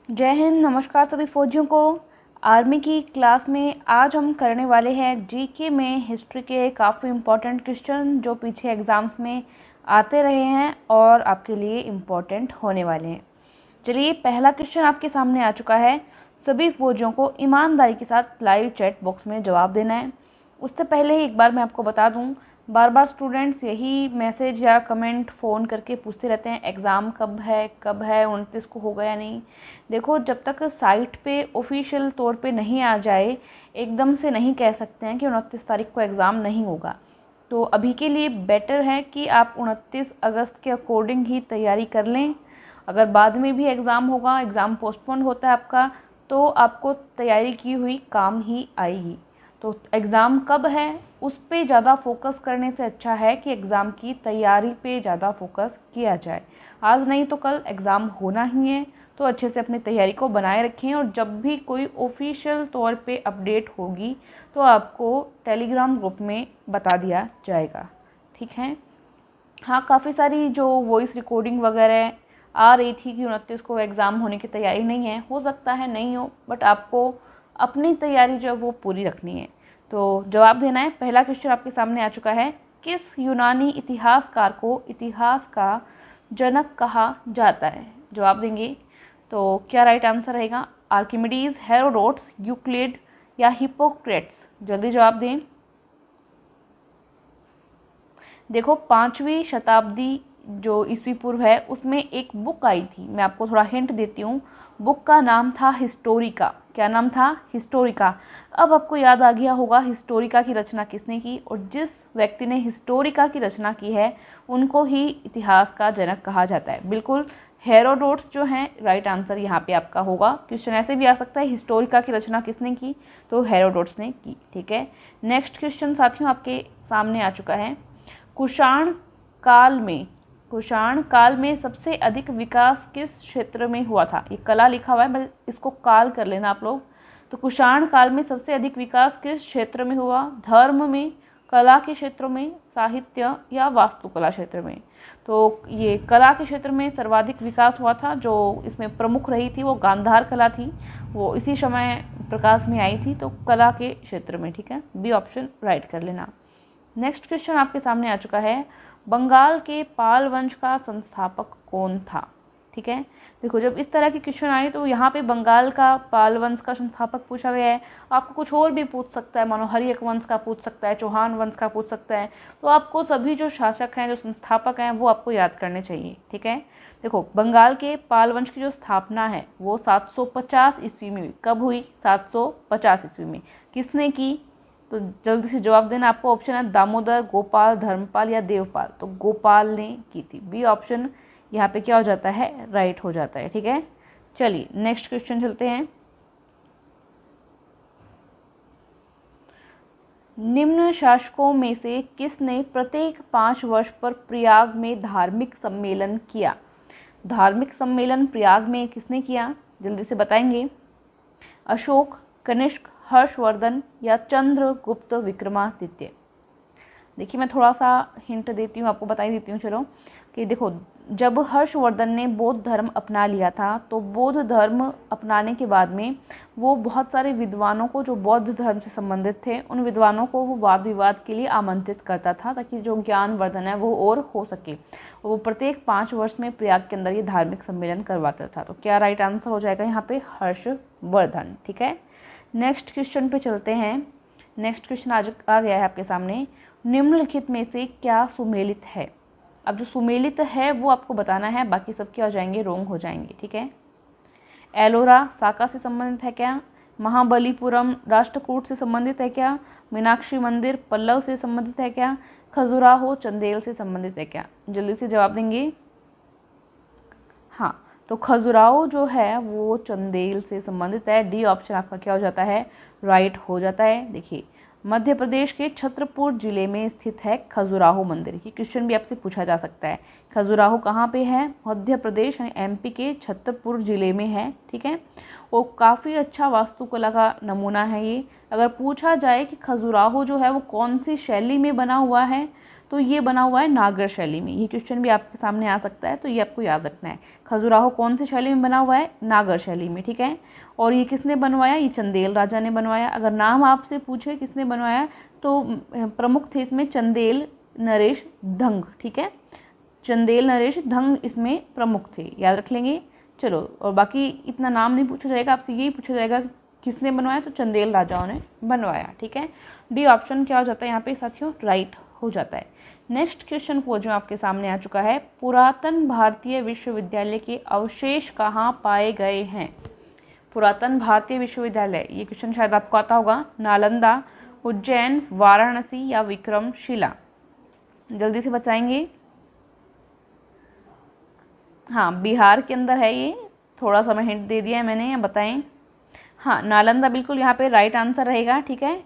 जय हिंद। नमस्कार सभी फौजियों को। आर्मी की क्लास में आज हम करने वाले हैं जीके में हिस्ट्री के काफ़ी इम्पोर्टेंट क्वेश्चन जो पीछे एग्ज़ाम्स में आते रहे हैं और आपके लिए इम्पोर्टेंट होने वाले हैं। चलिए, पहला क्वेश्चन आपके सामने आ चुका है। सभी फौजियों को ईमानदारी के साथ लाइव चैट बॉक्स में जवाब देना है। उससे पहले एक बार मैं आपको बता दूं, बार बार स्टूडेंट्स यही मैसेज या कमेंट फ़ोन करके पूछते रहते हैं, एग्ज़ाम कब है 29 को होगा या नहीं। देखो, जब तक साइट पे ऑफिशियल तौर पे नहीं आ जाए, एकदम से नहीं कह सकते हैं कि 29 तारीख को एग्ज़ाम नहीं होगा। तो अभी के लिए बेटर है कि आप 29 अगस्त के अकॉर्डिंग ही तैयारी कर लें। अगर बाद में भी एग्ज़ाम होगा, एग्ज़ाम पोस्टपोन होता है आपका, तो आपको तैयारी की हुई काम ही आएगी। तो एग्ज़ाम कब है उस पे ज़्यादा फोकस करने से अच्छा है कि एग्ज़ाम की तैयारी पे ज़्यादा फोकस किया जाए। आज नहीं तो कल एग्ज़ाम होना ही है, तो अच्छे से अपनी तैयारी को बनाए रखें और जब भी कोई ऑफिशियल तौर पे अपडेट होगी तो आपको टेलीग्राम ग्रुप में बता दिया जाएगा। ठीक है। हाँ, काफ़ी सारी जो वॉइस रिकॉर्डिंग वगैरह आ रही थी कि 29 को एग्ज़ाम होने की तैयारी नहीं है, हो सकता है नहीं हो, बट आपको अपनी तैयारी जो है वो पूरी रखनी है। तो जवाब देना है। पहला क्वेश्चन आपके सामने आ चुका है। किस यूनानी इतिहासकार को इतिहास का जनक कहा जाता है? जवाब देंगे तो क्या राइट आंसर रहेगा? आर्किमिडीज, हेरोडोट्स, यूक्लिड या हिप्पोक्रेट्स? जल्दी जवाब दें। देखो, 5वीं शताब्दी जो ईस्वी पूर्व है उसमें एक बुक आई थी, मैं आपको थोड़ा हिंट देती हूँ। बुक का नाम था हिस्टोरिका। क्या नाम था? हिस्टोरिका। अब आपको याद आ गया होगा हिस्टोरिका की रचना किसने की, और जिस व्यक्ति ने हिस्टोरिका की रचना की है उनको ही इतिहास का जनक कहा जाता है। बिल्कुल, हेरोडोट्स जो हैं राइट आंसर यहाँ पे आपका होगा। क्वेश्चन ऐसे भी आ सकता है, हिस्टोरिका की रचना किसने की, तो हेरोडोट्स ने की। ठीक है। नेक्स्ट क्वेश्चन साथियों आपके सामने आ चुका है। कुषाण काल में सबसे अधिक विकास किस क्षेत्र में हुआ था? ये कला लिखा हुआ है, बस इसको काल कर लेना आप लोग। तो कुषाण काल में सबसे अधिक विकास किस क्षेत्र में हुआ? धर्म में, कला के क्षेत्र में, साहित्य या वास्तुकला क्षेत्र में? तो ये कला के क्षेत्र में सर्वाधिक विकास हुआ था। जो इसमें प्रमुख रही थी वो गांधार कला थी, वो इसी समय प्रकाश में आई थी, तो कला के क्षेत्र में। ठीक है, बी ऑप्शन राइट कर लेना। नेक्स्ट क्वेश्चन आपके सामने आ चुका है। बंगाल के पाल वंश का संस्थापक कौन था? ठीक है। देखो, जब इस तरह के क्वेश्चन आए तो यहाँ पे बंगाल का पाल वंश का संस्थापक पूछा गया है। आपको कुछ और भी पूछ सकता है, मानो हर्यक वंश का पूछ सकता है, चौहान वंश का पूछ सकता है। तो आपको सभी जो शासक हैं, जो संस्थापक हैं, वो आपको याद करने चाहिए। ठीक है। देखो, बंगाल के पाल वंश की जो स्थापना है वो 750 ईस्वी में हुई। कब हुई? 750 ईस्वी में। किसने की? तो जल्दी से जवाब देना। आपको ऑप्शन है दामोदर, गोपाल, धर्मपाल या देवपाल। तो गोपाल ने की थी। बी ऑप्शन यहाँ पे क्या हो जाता है? राइट हो जाता है। ठीक है। चलिए नेक्स्ट क्वेश्चन चलते हैं। निम्न शासकों में से किसने प्रत्येक 5 वर्ष पर प्रयाग में धार्मिक सम्मेलन किया? धार्मिक सम्मेलन प्रयाग में किसने किया? जल्दी से बताएंगे। अशोक, कनिष्क, हर्षवर्धन या चंद्रगुप्त विक्रमादित्य? देखिए, मैं थोड़ा सा हिंट देती हूँ, आपको बता ही देती हूँ। चलो, कि देखो, जब हर्षवर्धन ने बौद्ध धर्म अपना लिया था तो बौद्ध धर्म अपनाने के बाद में वो बहुत सारे विद्वानों को जो बौद्ध धर्म से संबंधित थे, उन विद्वानों को वो वाद विवाद के लिए आमंत्रित करता था ताकि जो ज्ञानवर्धन है वो और हो सके। वो प्रत्येक 5 वर्ष में प्रयाग के अंदर ये धार्मिक सम्मेलन करवाता था। तो क्या राइट आंसर हो जाएगा यहाँ पे? हर्षवर्धन। ठीक है। नेक्स्ट क्वेश्चन पे चलते हैं। नेक्स्ट क्वेश्चन आज आ गया है आपके सामने। निम्नलिखित में से क्या सुमेलित है? अब जो सुमेलित है वो आपको बताना है, बाकी सब क्या हो जाएंगे? रोंग हो जाएंगे। ठीक है। एलोरा साका से संबंधित है क्या? महाबलीपुरम राष्ट्रकूट से संबंधित है क्या? मीनाक्षी मंदिर पल्लव से संबंधित है क्या? खजुराहो चंदेल से संबंधित है क्या? जल्दी से जवाब देंगे। हाँ, तो खजुराहो जो है वो चंदेल से संबंधित है। डी ऑप्शन आपका क्या हो जाता है? राइट हो जाता है। देखिए, मध्य प्रदेश के छतरपुर जिले में स्थित है खजुराहो मंदिर। ये क्वेश्चन भी आपसे पूछा जा सकता है। खजुराहो कहाँ पे है? मध्य प्रदेश यानी एमपी के छतरपुर जिले में है। ठीक है। और काफ़ी अच्छा वास्तुकला का नमूना है ये। अगर पूछा जाए कि खजुराहो जो है वो कौन सी शैली में बना हुआ है, तो ये बना हुआ है नागर शैली में। ये क्वेश्चन भी आपके सामने आ सकता है, तो ये आपको याद रखना है। खजुराहो कौन सी शैली में बना हुआ है? नागर शैली में, ठीक है। और ये किसने बनवाया? ये चंदेल राजा ने बनवाया। अगर नाम आपसे पूछे किसने बनवाया, तो प्रमुख थे इसमें चंदेल नरेश धंग, ठीक है। चंदेल नरेश धंग इसमें प्रमुख थे, याद रख लेंगे। चलो, और बाकी इतना नाम नहीं पूछा जाएगा आपसे, यही पूछा जाएगा किसने बनवाया, तो चंदेल राजाओं ने बनवाया, ठीक है। डी ऑप्शन क्या हो जाता है यहाँ पे साथियों? राइट हो जाता है। नेक्स्ट क्वेश्चन को जो आपके सामने आ चुका है, पुरातन भारतीय विश्वविद्यालय के अवशेष कहाँ पाए गए हैं? पुरातन भारतीय विश्वविद्यालय, ये क्वेश्चन शायद आपको आता होगा। नालंदा, उज्जैन, वाराणसी या विक्रमशिला? जल्दी से बताएंगे। हाँ, बिहार के अंदर है ये, थोड़ा सा मैं हिंट दे दिया है मैंने, बताएं। हाँ, नालंदा बिल्कुल यहाँ पे राइट आंसर रहेगा, ठीक है।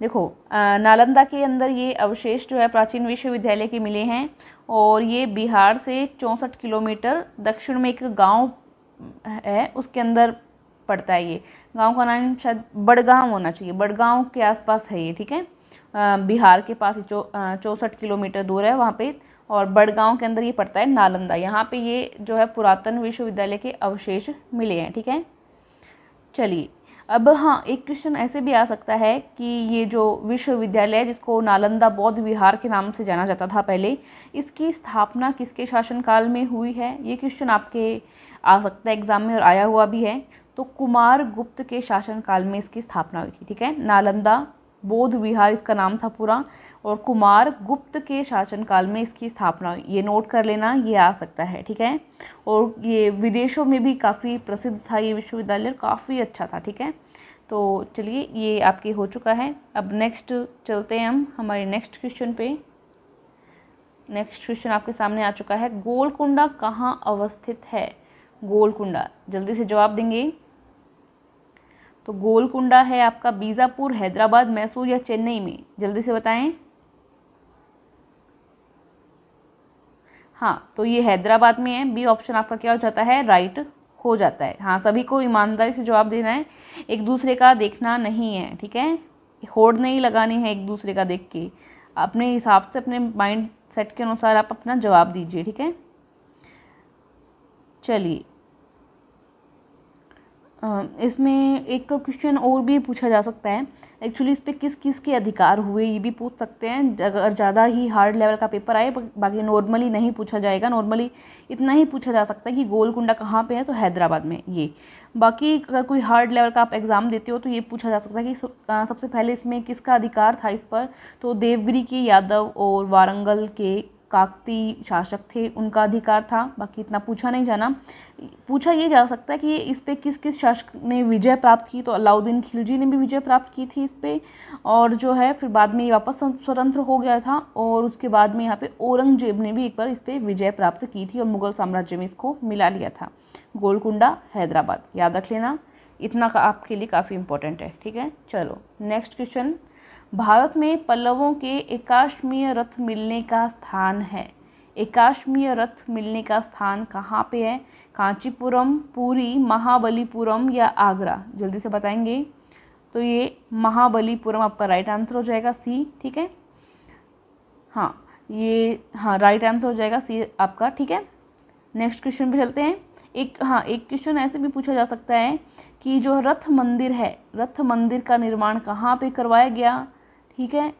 देखो, नालंदा के अंदर ये अवशेष जो है प्राचीन विश्वविद्यालय के मिले हैं, और ये बिहार से 64 किलोमीटर दक्षिण में एक गांव है, उसके अंदर पड़ता है। ये गांव का नाम शायद बड़गांव होना चाहिए, बड़गांव के आसपास है ये, ठीक है। बिहार के पास 64 किलोमीटर दूर है वहाँ पे, और बड़गांव के अंदर ये पड़ता है नालंदा। यहाँ पे ये जो है पुरातन विश्वविद्यालय के अवशेष मिले हैं, ठीक है। चलिए, अब हाँ, एक क्वेश्चन ऐसे भी आ सकता है कि ये जो विश्वविद्यालय है, जिसको नालंदा बौद्ध विहार के नाम से जाना जाता था पहले, इसकी स्थापना किसके शासनकाल में हुई है? ये क्वेश्चन आपके आ सकता है एग्जाम में, और आया हुआ भी है। तो कुमार गुप्त के शासनकाल में इसकी स्थापना हुई थी, ठीक है। नालंदा बौद्ध विहार इसका नाम था पूरा, और कुमार गुप्त के शासनकाल में इसकी स्थापना हुई। ये नोट कर लेना, ये आ सकता है, ठीक है। और ये विदेशों में भी काफ़ी प्रसिद्ध था ये विश्वविद्यालय, काफ़ी अच्छा था, ठीक है। तो चलिए, ये आपके हो चुका है। अब नेक्स्ट चलते हैं हम हमारे नेक्स्ट क्वेश्चन पे। नेक्स्ट क्वेश्चन आपके सामने आ चुका है, गोलकुंडा कहाँ अवस्थित है? गोलकुंडा, जल्दी से जवाब देंगे। तो गोलकुंडा है आपका बीजापुर, हैदराबाद, मैसूर या चेन्नई में? जल्दी से बताएं। हाँ, तो ये हैदराबाद में है। बी ऑप्शन आपका क्या हो जाता है? राइट हो जाता है। हाँ, सभी को ईमानदारी से जवाब देना है, एक दूसरे का देखना नहीं है, ठीक है। होड़ नहीं लगानी है एक दूसरे का देख के, अपने हिसाब से अपने माइंड सेट के अनुसार आप अपना जवाब दीजिए, ठीक है। चलिए, इसमें एक क्वेश्चन और भी पूछा जा सकता है एक्चुअली, इस पर किस किस के अधिकार हुए, ये भी पूछ सकते हैं अगर ज़्यादा ही हार्ड लेवल का पेपर आए। बाकी नॉर्मली नहीं पूछा जाएगा, नॉर्मली इतना ही पूछा जा सकता है कि गोलकुंडा कहाँ पे है, तो हैदराबाद में ये। बाकी अगर कोई हार्ड लेवल का आप एग्ज़ाम देते हो तो ये पूछा जा सकता है कि सबसे पहले इसमें किसका अधिकार था इस पर, तो देवगिरी के यादव और वारंगल के काकती शासक थे, उनका अधिकार था। बाकी इतना पूछा नहीं जाना। पूछा ये जा सकता है कि इस पे किस किस शासक ने विजय प्राप्त की, तो अलाउद्दीन खिलजी ने भी विजय प्राप्त की थी इस पे, और जो है फिर बाद में ये वापस स्वतंत्र हो गया था, और उसके बाद में यहाँ पे औरंगजेब ने भी एक बार इस पे विजय प्राप्त की थी, और मुगल साम्राज्य में इसको मिला लिया था। गोलकुंडा हैदराबाद, याद रख लेना, इतना का आपके लिए काफ़ी इंपॉर्टेंट है, ठीक है। चलो नेक्स्ट क्वेश्चन, भारत में पल्लवों के एकाश्मीय रथ मिलने का स्थान है। एकाश्मीय रथ मिलने का स्थान कहाँ पे है? कांचीपुरम, पुरी, महाबलीपुरम या आगरा? जल्दी से बताएंगे। तो ये महाबलीपुरम आपका राइट आंसर हो जाएगा, सी, ठीक है। हाँ, ये राइट आंसर हो जाएगा सी आपका, ठीक है। नेक्स्ट क्वेश्चन पे चलते हैं। एक क्वेश्चन ऐसे भी पूछा जा सकता है कि जो रथ मंदिर है, रथ मंदिर का निर्माण कहाँ पे करवाया गया, ठीक है।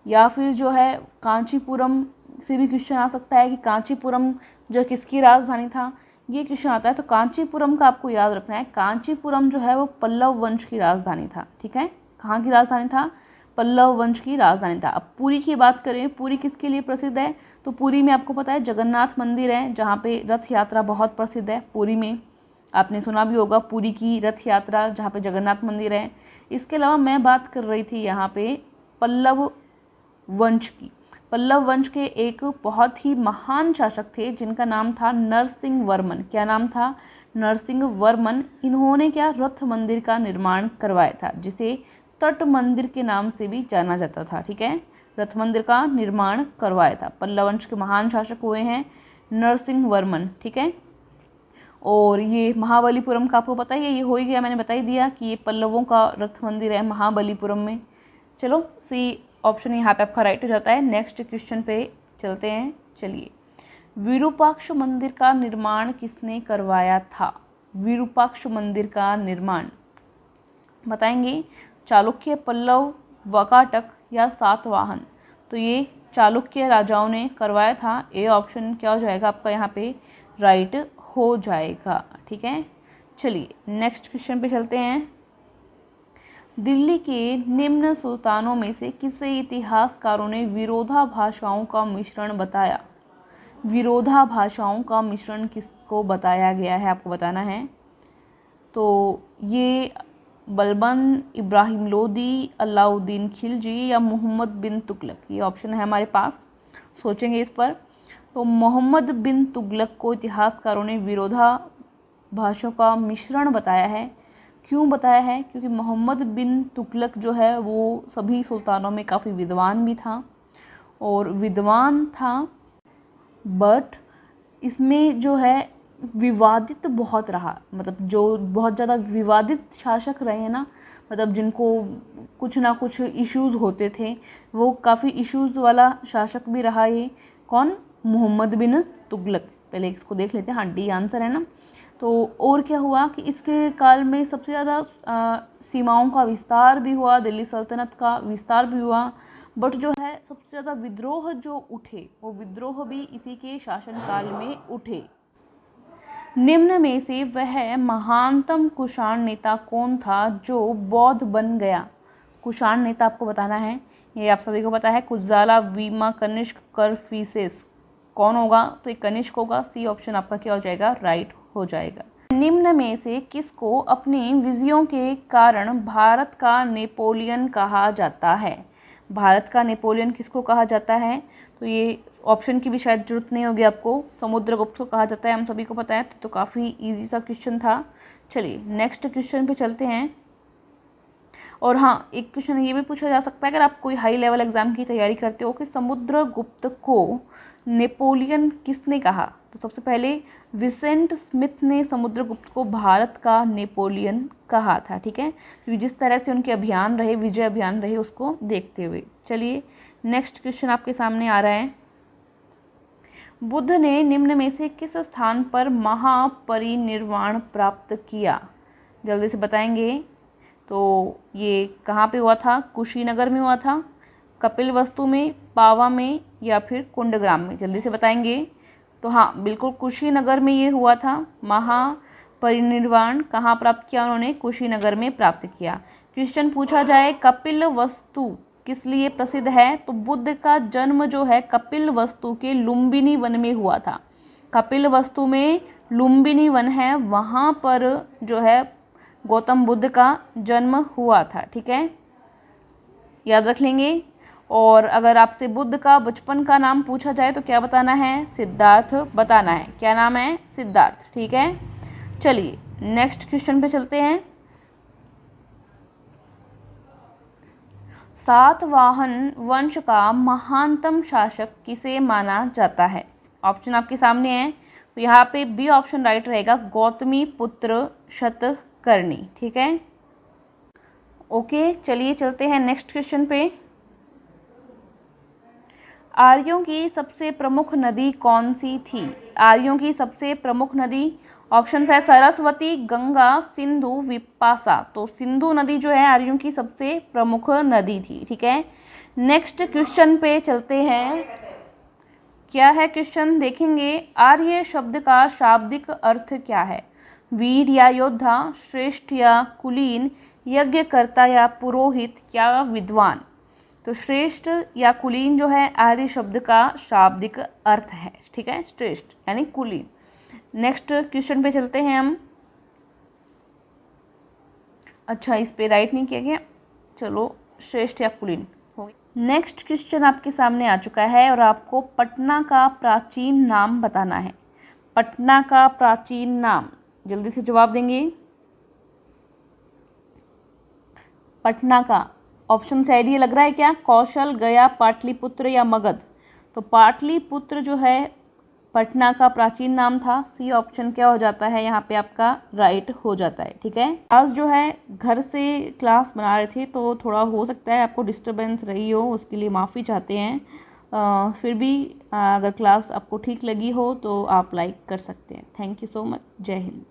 या फिर जो है कांचीपुरम से भी क्वेश्चन आ सकता है कि कांचीपुरम जो किसकी राजधानी था, ये क्वेश्चन आता है। तो कांचीपुरम का आपको याद रखना है, कांचीपुरम जो है वो पल्लव वंश की राजधानी था, ठीक है। कहाँ की राजधानी था? पल्लव वंश की राजधानी था। अब पुरी की बात करें, पुरी किसके लिए प्रसिद्ध है? तो पुरी में आपको पता है जगन्नाथ मंदिर है, जहाँ पे रथ यात्रा बहुत प्रसिद्ध है। पुरी में आपने सुना भी होगा पुरी की रथ यात्रा, जहाँ पे जगन्नाथ मंदिर है। इसके अलावा मैं बात कर रही थी यहाँ पे पल्लव वंश की। पल्लव वंश के एक बहुत ही महान शासक थे जिनका नाम था नरसिंह वर्मन। क्या नाम था? नरसिंह वर्मन। इन्होंने क्या रथ मंदिर का निर्माण करवाया था, जिसे तट मंदिर के नाम से भी जाना जाता था, ठीक है। रथ मंदिर का निर्माण करवाया था। पल्लव वंश के महान शासक हुए हैं नरसिंह वर्मन, ठीक है। और ये महाबलीपुरम का आपको पता ही है, ये हो ही गया, मैंने बता ही दिया कि ये पल्लवों का रथ मंदिर है महाबलीपुरम में। चलो सी ऑप्शन यहाँ पे आपका राइट हो जाता है। नेक्स्ट क्वेश्चन पे चलते हैं। चलिए, विरूपाक्ष मंदिर का निर्माण किसने करवाया था? विरूपाक्ष मंदिर का निर्माण बताएंगे, चालुक्य, पल्लव, वाकाटक या सातवाहन। तो ये चालुक्य राजाओं ने करवाया था। ए ऑप्शन क्या हो जाएगा आपका यहाँ पे राइट हो जाएगा। ठीक है, चलिए नेक्स्ट क्वेश्चन पे चलते हैं। दिल्ली के निम्न सुल्तानों में से किसे इतिहासकारों ने विरोधाभासों का मिश्रण बताया? विरोधाभासों का मिश्रण किसको बताया गया है, आपको बताना है। तो ये बलबन, इब्राहिम लोदी, अलाउद्दीन खिलजी या मोहम्मद बिन तुगलक, ये ऑप्शन है हमारे पास, सोचेंगे इस पर। तो मोहम्मद बिन तुगलक को इतिहासकारों ने विरोधाभासों का मिश्रण बताया है। क्यों बताया है? क्योंकि मोहम्मद बिन तुगलक जो है वो सभी सुल्तानों में काफ़ी विद्वान भी था, और विद्वान था बट इसमें जो है विवादित बहुत रहा, मतलब जो बहुत ज़्यादा विवादित शासक रहे हैं ना, मतलब जिनको कुछ ना कुछ इश्यूज़ होते थे, वो काफ़ी इश्यूज़ वाला शासक भी रहा। ये कौन? मोहम्मद बिन तुगलक। पहले इसको देख लेते हैं। हाँ, डी आंसर है ना। तो और क्या हुआ कि इसके काल में सबसे ज़्यादा सीमाओं का विस्तार भी हुआ, दिल्ली सल्तनत का विस्तार भी हुआ, बट जो है सबसे ज़्यादा विद्रोह जो उठे वो विद्रोह भी इसी के शासनकाल में उठे। निम्न में से वह महानतम कुषाण नेता कौन था जो बौद्ध बन गया? कुषाण नेता आपको बताना है, ये आप सभी को पता है। कुजाला, वीमा, कनिष्क, करफिसेस। कौन होगा? तो ये कनिष्क होगा। सी ऑप्शन आपका क्या हो जाएगा? राइट हो जाएगा। निम्न में से किसको अपनी विजयों के कारण भारत का नेपोलियन कहा जाता है? भारत का नेपोलियन किसको कहा जाता है? तो ये ऑप्शन की भी शायद जरूरत नहीं होगी आपको। समुद्रगुप्त को कहा जाता है, हम सभी को पता है। तो काफ़ी इजी सा क्वेश्चन था। चलिए नेक्स्ट क्वेश्चन पे चलते हैं। और हाँ, एक क्वेश्चन ये भी पूछा जा सकता है अगर आप कोई हाई लेवल एग्जाम की तैयारी करते हो कि समुद्रगुप्त को नेपोलियन किसने कहा? तो सबसे पहले विसेंट स्मिथ ने समुद्रगुप्त को भारत का नेपोलियन कहा था। ठीक है, क्योंकि जिस तरह से उनके अभियान रहे, विजय अभियान रहे, उसको देखते हुए। चलिए नेक्स्ट क्वेश्चन आपके सामने आ रहा है। बुद्ध ने निम्न में से किस स्थान पर महापरिनिर्वाण प्राप्त किया? जल्दी से बताएंगे। तो ये कहाँ पे हुआ था? कुशीनगर में हुआ था, कपिलवस्तु में, पावा में या फिर कुंडग्राम में? जल्दी से बताएंगे। तो हाँ, बिल्कुल कुशीनगर में ये हुआ था। महापरिनिर्वाण कहाँ प्राप्त किया उन्होंने? कुशीनगर में प्राप्त किया। क्वेश्चन पूछा जाए कपिलवस्तु किस लिए प्रसिद्ध है? तो बुद्ध का जन्म जो है कपिलवस्तु के लुम्बिनी वन में हुआ था। कपिलवस्तु में लुम्बिनी वन है, वहाँ पर जो है गौतम बुद्ध का जन्म हुआ था। ठीक है, याद रख लेंगे। और अगर आपसे बुद्ध का बचपन का नाम पूछा जाए तो क्या बताना है? सिद्धार्थ बताना है। क्या नाम है? सिद्धार्थ। ठीक है, चलिए नेक्स्ट क्वेश्चन पे चलते हैं। सातवाहन वंश का महानतम शासक किसे माना जाता है? ऑप्शन आपके सामने है। तो यहाँ पे बी ऑप्शन राइट रहेगा, गौतमी पुत्र शतकर्णी। ठीक है, ओके, चलिए चलते हैं नेक्स्ट क्वेश्चन पे। आर्यों की सबसे प्रमुख नदी कौन सी थी? आर्यों की सबसे प्रमुख नदी ऑप्शन है सरस्वती, गंगा, सिंधु, विपासा। तो सिंधु नदी जो है आर्यों की सबसे प्रमुख नदी थी। ठीक है, नेक्स्ट क्वेश्चन पे चलते हैं। क्या है क्वेश्चन देखेंगे। आर्य शब्द का शाब्दिक अर्थ क्या है? वीर या योद्धा, श्रेष्ठ या कुलीन, यज्ञकर्ता या पुरोहित या विद्वान? तो श्रेष्ठ या कुलीन जो है आर्य शब्द का शाब्दिक अर्थ है। ठीक है, श्रेष्ठ यानी कुलीन। नेक्स्ट क्वेश्चन पे चलते हैं हम। अच्छा, इस पे राइट नहीं किया गया, चलो श्रेष्ठ या कुलीन हो गया। नेक्स्ट क्वेश्चन आपके सामने आ चुका है और आपको पटना का प्राचीन नाम बताना है। पटना का प्राचीन नाम, जल्दी से जवाब देंगे। पटना का ऑप्शन से आइडिया लग रहा है क्या? कौशल, गया, पाटलिपुत्र या मगध? तो पाटलिपुत्र जो है पटना का प्राचीन नाम था। सी ऑप्शन क्या हो जाता है यहाँ पे आपका? राइट हो जाता है। ठीक है, आज जो है घर से क्लास बना रहे थे तो थोड़ा हो सकता है आपको डिस्टरबेंस रही हो, उसके लिए माफ़ी चाहते हैं। फिर भी अगर क्लास आपको ठीक लगी हो तो आप लाइक कर सकते हैं। Thank you so much. जय हिंद।